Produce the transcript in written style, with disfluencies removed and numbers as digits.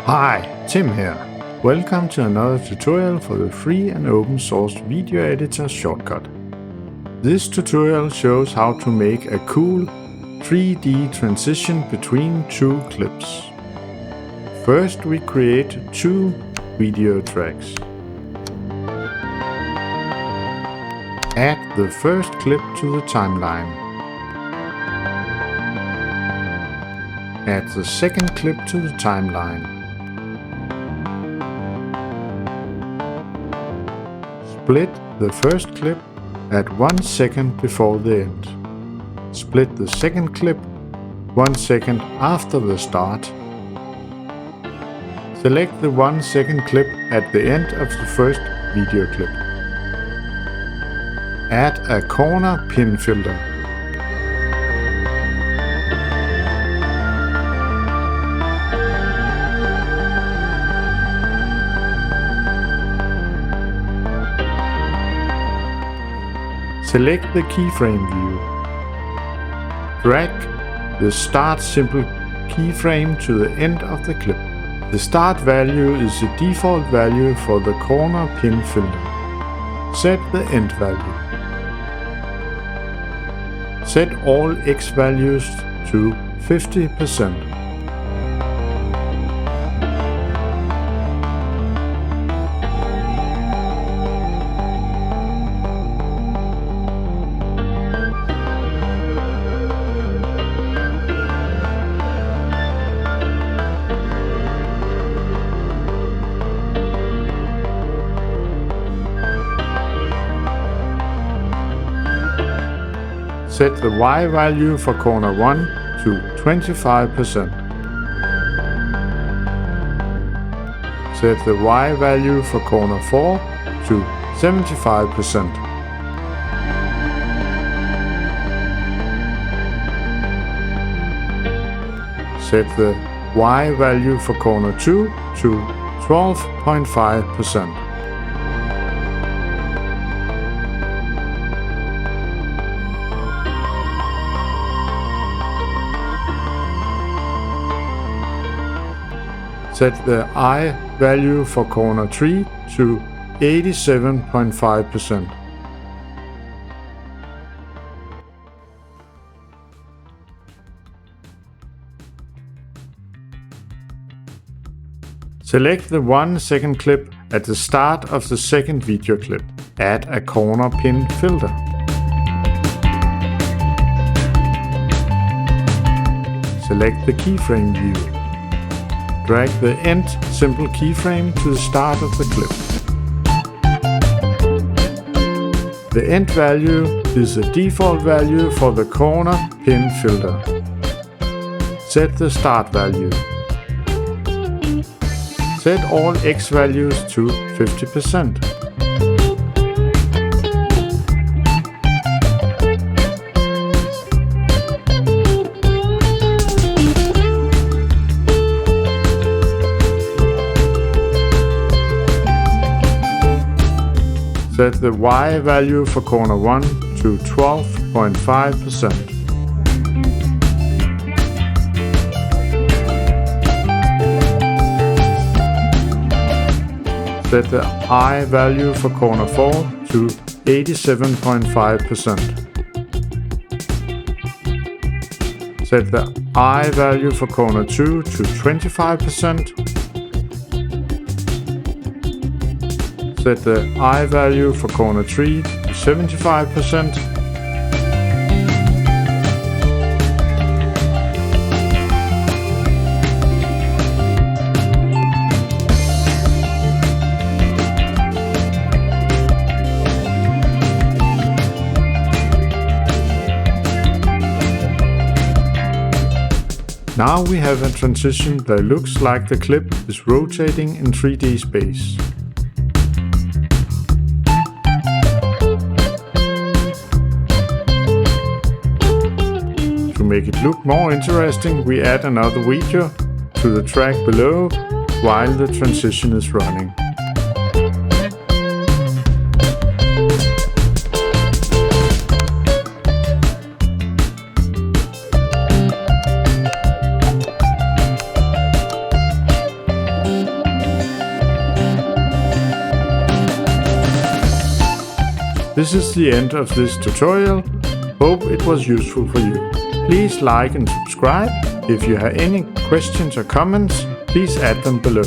Hi, Tim here. Welcome to another tutorial for the free and open source video editor Shotcut. This tutorial shows how to make a cool 3D transition between two clips. First, we create two video tracks. Add the first clip to the timeline. Add the second clip to the timeline. Split the first clip at 1 second before the end. Split the second clip 1 second after the start. Select the 1 second clip at the end of the first video clip. Add a corner pin filter. Select the keyframe view. Drag the start symbol keyframe to the end of the clip. The start value is the default value for the corner pin filter. Set the end value. Set all X values to 50%. Set the Y value for corner 1 to 25%. Set the Y value for corner 4 to 75%. Set the Y value for corner 2 to 12.5%. Set the I value for corner 3 to 87.5%. Select the 1 second clip at the start of the second video clip. Add a corner pin filter. Select the keyframe view. Drag the end symbol keyframe to the start of the clip. The end value is the default value for the corner pin filter. Set the start value. Set all X values to 50%. Set the Y value for corner 1 to 12.5%. Set the I value for corner 4 to 87.5%. Set the I value for corner 2 to 25%. Set the I value for corner 3 to 75%. Now we have a transition that looks like the clip is rotating in 3D space. To make it look more interesting, we add another video to the track below while the transition is running. This is the end of this tutorial. Hope it was useful for you. Please like and subscribe. If you have any questions or comments, please add them below.